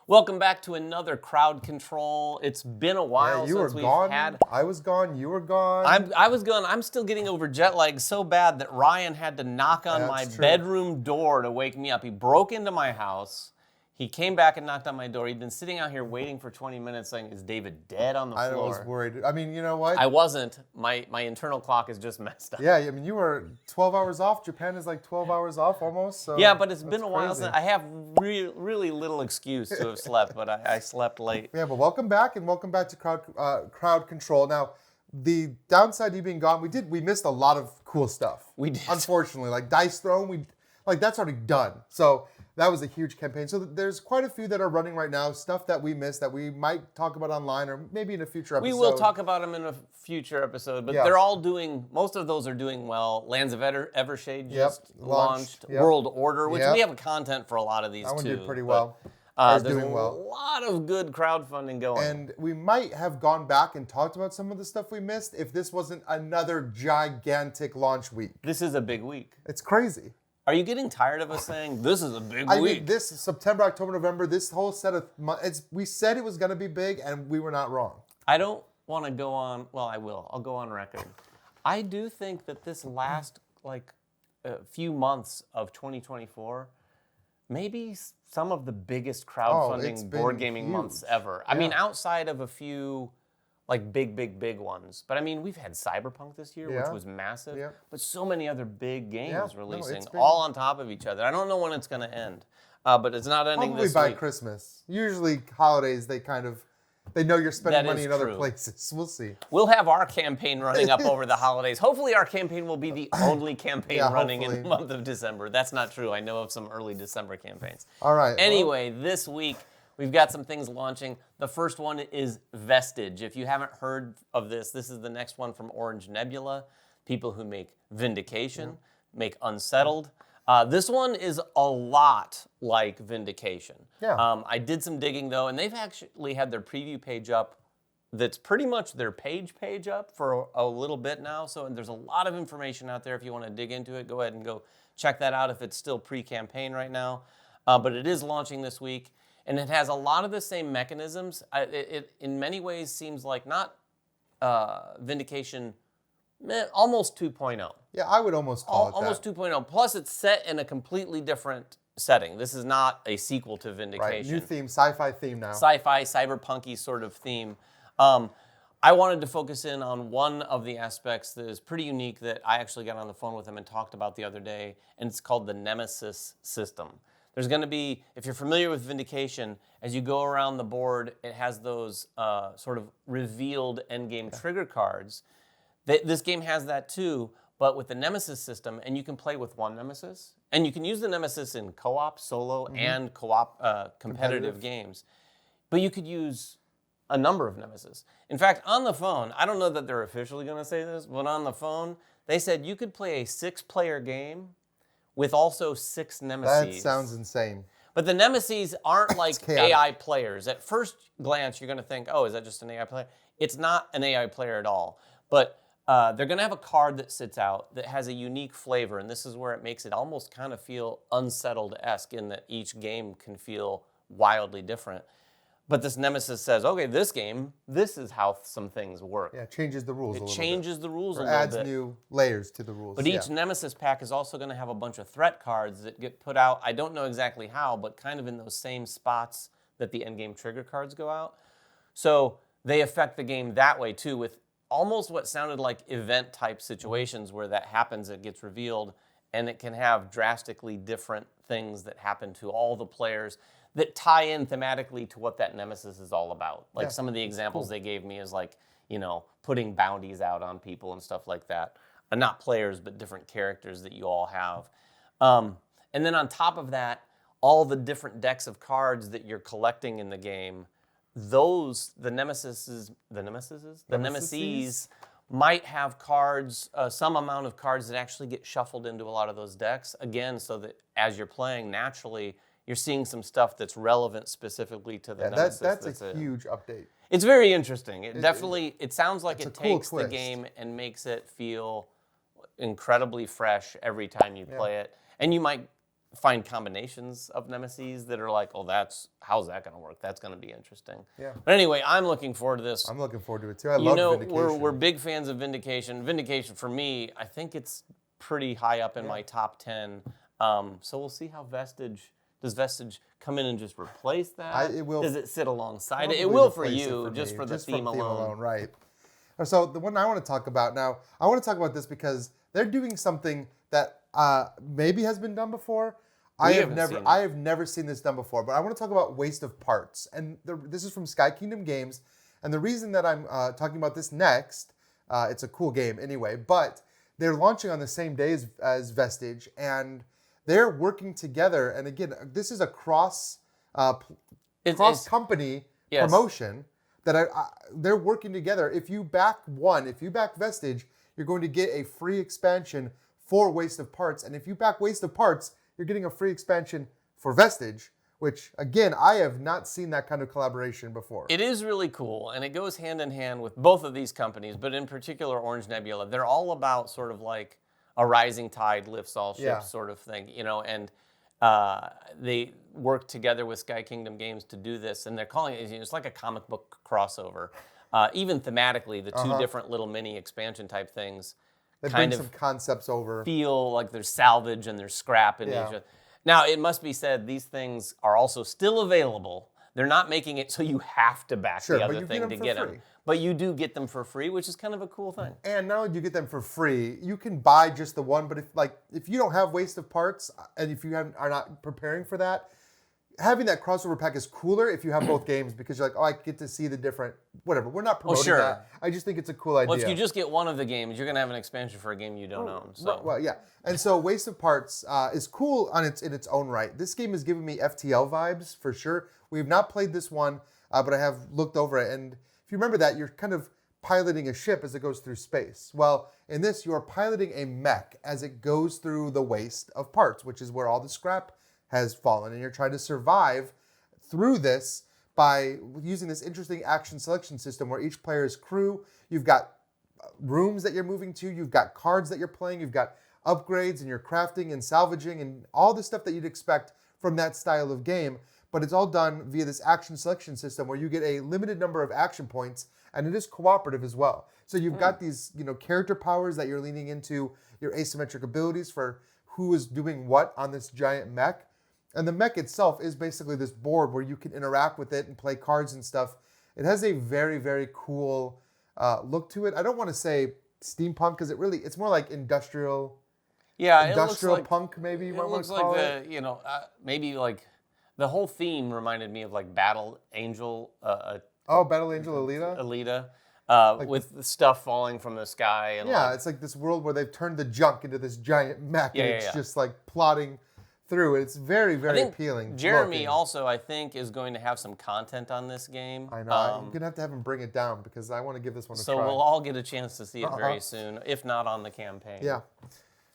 Welcome back to another Crowd Control. It's been a while you since were we've gone. had. I was gone. You were gone. I was gone. I'm still getting over jet lag so bad that Ryan had to knock on my That's true. bedroom door to wake me up. He broke into my house. He came back and knocked on my door. He'd been sitting out here waiting for 20 minutes saying, "Is David dead on the floor?" I was worried. I mean, you know what? I wasn't. My internal clock is just messed up. Yeah, I mean, you were 12 hours off. Japan is like 12 hours off almost. So Yeah, but it's been that's a while crazy. since I have really little excuse to have slept, but I slept late. Yeah, but welcome back and welcome back to Crowd Control. Now, the downside of you being gone, we missed a lot of cool stuff. We did. Unfortunately, like Dice Throne, that's already done. So that was a huge campaign. So there's quite a few that are running right now, stuff that we missed that we might talk about online or maybe in a future episode. We will talk about them in a future episode, but Yeah. they're all most of those are doing well. Lands of Evershade just launched. Yep. World Order, which Yep. we have content for a lot of these That one too. did pretty but, well. Or is there's doing a well. lot of good crowdfunding going. And we might have gone back and talked about some of the stuff we missed if this wasn't another gigantic launch week. This is a big week. It's crazy. Are you getting tired of us saying this is a big I week? mean, this September, October, November, this whole set of months, we said it was going to be big, and we were not wrong. I don't want to go on. Well, I will. I'll go on record. I do think that this last few months of 2024, maybe some of the biggest crowdfunding board gaming months ever. I mean, outside of a few big ones. But I mean, we've had Cyberpunk this year, which was massive. Yeah. But so many other big games releasing, it's been- all on top of each other. I don't know when it's going to end, but it's not ending Probably this by week. Christmas. Usually holidays, they know you're spending That money is in other true. places. We'll see. We'll have our campaign running up over the holidays. Hopefully our campaign will be the only campaign running in the hopefully. month of December. That's not true. I know of some early December campaigns. All right. Anyway, this week we've got some things launching. The first one is Vestige. If you haven't heard of this is the next one from Orange Nebula, people who make Vindication, make Unsettled. This one is a lot like Vindication. Yeah. I did some digging though, and they've actually had their preview page up that's pretty much their page up for a little bit now. So there's a lot of information out there if you want to dig into it. Go ahead and go check that out if it's still pre-campaign right now. But it is launching this week, and it has a lot of the same mechanisms. It in many ways seems like not Vindication, almost 2.0. Yeah, I would almost call it Almost that. 2.0. Plus, it's set in a completely different setting. This is not a sequel to Right, Vindication. new theme, sci-fi theme now. Sci-fi, cyberpunky sort of theme. I wanted to focus in on one of the aspects that is pretty unique that I actually got on the phone with him and talked about the other day, and it's called the Nemesis system. There's going to be, if you're familiar with Vindication, as you go around the board, it has those sort of revealed endgame trigger cards. This game has that too, but with the Nemesis system, and you can play with one Nemesis, and you can use the Nemesis in co-op, solo, and co-op competitive games. But you could use a number of Nemesis. In fact, on the phone, I don't know that they're officially going to say this, but on the phone, they said you could play a 6-player game with also 6 Nemesis. That sounds insane. But the Nemesis aren't like chaotic. AI players. At first glance, you're going to think, oh, is that just an AI player? It's not an AI player at all. But they're going to have a card that sits out that has a unique flavor, and this is where it makes it almost kind of feel Unsettled-esque in that each game can feel wildly different. But this Nemesis says, okay, this game, this is how some things work. Yeah, it changes the rules a little bit. It changes the rules a Or little adds bit. new layers to the rules. But each Nemesis pack is also going to have a bunch of threat cards that get put out, I don't know exactly how, but kind of in those same spots that the endgame trigger cards go out. So they affect the game that way too, with almost what sounded like event-type situations where that happens, it gets revealed, and it can have drastically different things that happen to all the players that tie in thematically to what that Nemesis is all about. Like some of the examples they gave me is like, putting bounties out on people and stuff like that. Not players, but different characters that you all have. And then on top of that, all the different decks of cards that you're collecting in the game, the Nemesis might have cards, some amount of cards that actually get shuffled into a lot of those decks. Again, so that as you're playing, naturally, you're seeing some stuff that's relevant specifically to the Nemesis. That's a huge update. It's very interesting. It sounds like it cool takes the twist. game and makes it feel incredibly fresh every time you play it. And you might find combinations of nemesis that are like, oh, how's that going to work? That's going to be interesting. Yeah. But anyway, I'm looking forward to this. I'm looking forward to it too. I love Vindication. We're big fans of Vindication. Vindication, for me, I think it's pretty high up in my top 10. So we'll see how does Vestige come in and just replace that? It will. Does it sit alongside it? It Probably will for replace you, it for just me, for the just theme alone. Right. So the one I want to talk about now, I want to talk about this because they're doing something that maybe has been done before. I have never seen this done before, but I want to talk about waste of parts. And this is from Sky Kingdom Games. And the reason that I'm talking about this next, it's a cool game anyway, but they're launching on the same day as Vestige, and they're working together. And again, this is a cross company promotion that they're working together. If you back Vestige, you're going to get a free expansion for Waste of Parts. And if you back Waste of Parts, you're getting a free expansion for Vestige, which, again, I have not seen that kind of collaboration before. It is really cool, and it goes hand in hand with both of these companies, but in particular Orange Nebula. They're all about sort of like a rising tide lifts all ships sort of thing, and they work together with Sky Kingdom Games to do this, and they're calling it, it's like a comic book crossover. Even thematically, the two different little mini expansion type things They bring some concepts over. Feel like there's salvage and there's scrap in each other. Now, it must be said, these things are also still available. They're not making it so you have to back the other thing to get them. But you do get them for free, which is kind of a cool thing. And not only do you get them for free, you can buy just the one. But if you don't have Waste of Parts, and if you are not preparing for that, having that crossover pack is cooler if you have both games, because you're like, oh, I get to see the different, whatever. We're not promoting that. I just think it's a cool idea. Well, if you just get one of the games, you're going to have an expansion for a game you don't own. So. Well, yeah. And so Waste of Parts is cool in its own right. This game is giving me FTL vibes for sure. We have not played this one, but I have looked over it. And if you remember that, you're kind of piloting a ship as it goes through space. Well, in this, you are piloting a mech as it goes through the Waste of Parts, which is where all the scrap has fallen, and you're trying to survive through this by using this interesting action selection system where each player's crew, you've got rooms that you're moving to, you've got cards that you're playing, you've got upgrades, and you're crafting and salvaging and all the stuff that you'd expect from that style of game, but it's all done via this action selection system where you get a limited number of action points, and it is cooperative as well. So you've got these, character powers that you're leaning into, your asymmetric abilities for who is doing what on this giant mech. And the mech itself is basically this board where you can interact with it and play cards and stuff. It has a very, very cool look to it. I don't want to say steampunk because it's more like industrial. Yeah, industrial punk, maybe you it might want looks to call like it. Maybe like the whole theme reminded me of like Battle Angel. Battle Angel Alita. With the stuff falling from the sky. And it's like this world where they've turned the junk into this giant mech, and it's just like plotting through it. It's very, very appealing. Jeremy also, I think, is going to have some content on this game. I know. I'm going to have him bring it down because I want to give this one a try. So we'll all get a chance to see it very soon, if not on the campaign. Yeah.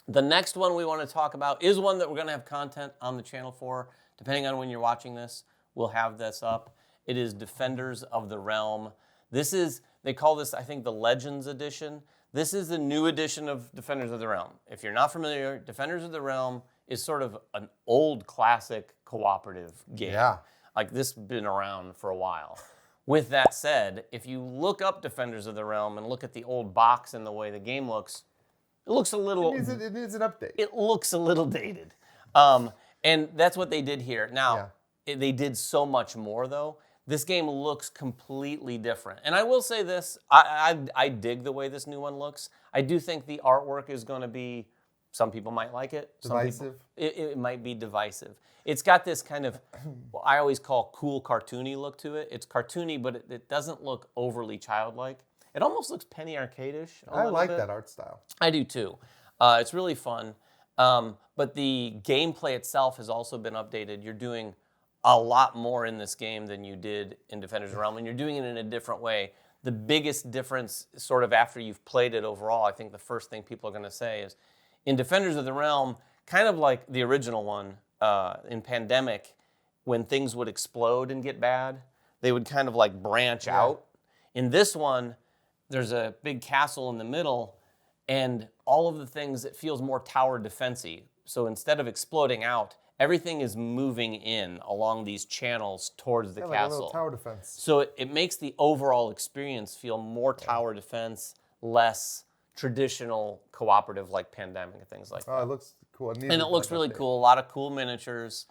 The next one we want to talk about is one that we're going to have content on the channel for. Depending on when you're watching this, we'll have this up. It is Defenders of the Realm. They call this, I think, the Legends Edition. This is the new edition of Defenders of the Realm. If you're not familiar, Defenders of the Realm is sort of an old classic cooperative game. Yeah. Like this has been around for a while. With that said, if you look up Defenders of the Realm and look at the old box and the way the game looks, it looks a little... It needs an update. It looks a little dated. And that's what they did here. Now, they did so much more though. This game looks completely different. And I will say this, I dig the way this new one looks. I do think the artwork is going to be, some people might like it. Divisive? It might be divisive. It's got this kind of, what I always call cool cartoony look to it. It's cartoony, but it doesn't look overly childlike. It almost looks Penny Arcade-ish. I like that art style. I do too. It's really fun. But the gameplay itself has also been updated. You're doing a lot more in this game than you did in Defenders of the Realm, and you're doing it in a different way. The biggest difference, sort of after you've played it overall, I think the first thing people are going to say is, in Defenders of the Realm, kind of like the original one, in Pandemic, when things would explode and get bad, they would kind of like branch out. In this one, there's a big castle in the middle, and all of the things, it feels more tower defense-y. So instead of exploding out, everything is moving in along these channels towards the Like a castle. little tower defense. So it makes the overall experience feel more tower defense, less traditional cooperative like Pandemic and things like that. Oh, it looks cool. And it looks really cool. A lot of cool miniatures.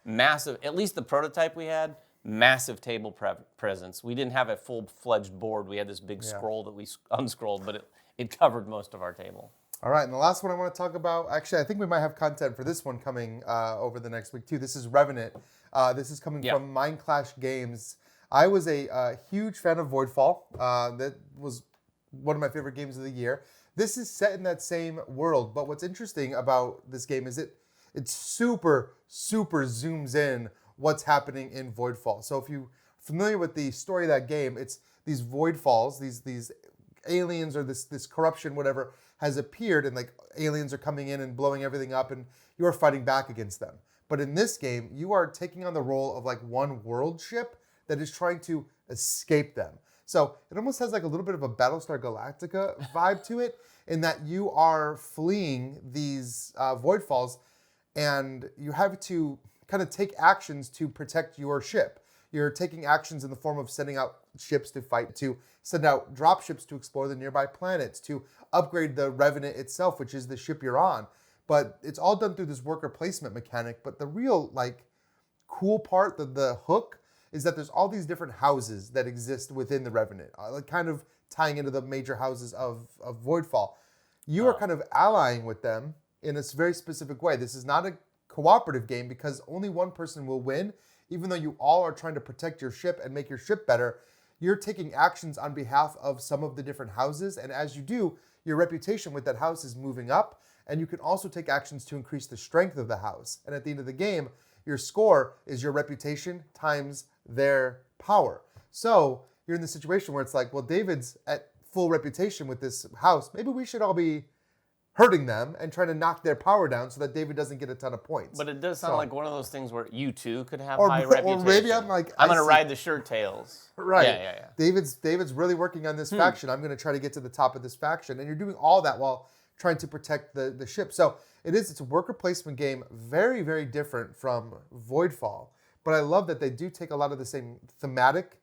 Massive, at least the prototype we had, massive table presence. We didn't have a full-fledged board. We had this big scroll that we unscrolled, but it covered most of our table. All right, and the last one I want to talk about, actually, I think we might have content for this one coming over the next week too. This is Revenant. This is coming from Mind Clash Games. I was a huge fan of Voidfall. That was one of my favorite games of the year. This is set in that same world, but what's interesting about this game is it super zooms in what's happening in Voidfall. So if you're familiar with the story of that game, it's these Voidfalls, these aliens or this corruption, whatever, has appeared, and like aliens are coming in and blowing everything up, and you are fighting back against them. But in this game, you are taking on the role of like one world ship that is trying to escape them. So it almost has like a little bit of a Battlestar Galactica vibe to it, in that you are fleeing these Voidfalls, and you have to kind of take actions to protect your ship. You're taking actions in the form of sending out ships to fight, to send out drop ships to explore the nearby planets, to upgrade the Revenant itself, which is the ship you're on. But it's all done through this worker placement mechanic. But the real like cool part, the hook, is that there's all these different houses that exist within the Revenant, like kind of tying into the major houses of Voidfall. You are kind of allying with them in a very specific way. This is not a cooperative game because only one person will win. Even though you all are trying to protect your ship and make your ship better, you're taking actions on behalf of some of the different houses. And as you do, your reputation with that house is moving up. And you can also take actions to increase the strength of the house. And at the end of the game, your score is your reputation times their power. So you're in the situation where it's like, well, David's at full reputation with this house. Maybe we should all be hurting them and trying to knock their power down so that David doesn't get a ton of points. But it does sound like one of those things where you too could have high reputation. Or maybe I'm like, I'm going to ride the shirt tails. Right. Yeah. David's really working on this faction. I'm going to try to get to the top of this faction. And you're doing all that while trying to protect the ship. So it's a worker placement game, very, very different from Voidfall. But I love that they do take a lot of the same thematic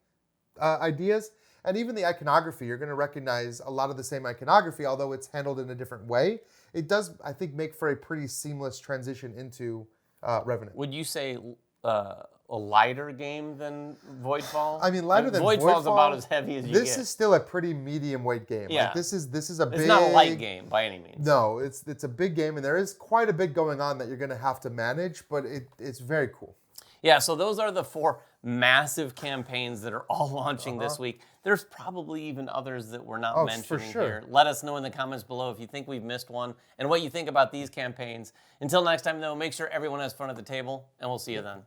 ideas. And even the iconography, you're going to recognize a lot of the same iconography, although it's handled in a different way. It does, I think, make for a pretty seamless transition into Revenant. Would you say a lighter game than Voidfall? I mean, lighter than Voidfall. Voidfall's about as heavy as you get. This is still a pretty medium weight game. Yeah. Like, this is a big... It's not a light game by any means. No, it's a big game, and there is quite a bit going on that you're going to have to manage, but it's very cool. Yeah, so those are the 4 massive campaigns that are all launching this week. There's probably even others that we're not mentioning here. Let us know in the comments below if you think we've missed one and what you think about these campaigns. Until next time, though, make sure everyone has fun at the table, and we'll see you then.